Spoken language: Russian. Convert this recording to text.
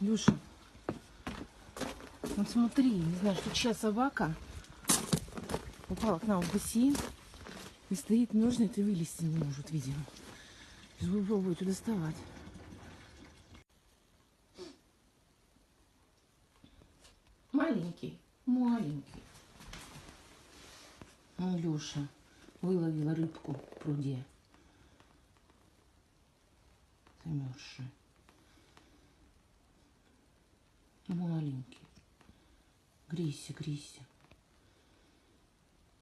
Люша, вот смотри, не знаю, что чья собака упала к нам в бассейн и стоит, мерзнет и вылезти не может, видимо. Сейчас буду пробовать ее доставать. Маленький, маленький. Люша выловила рыбку в пруде. Замерзшую. Маленький. Грейся, грейся.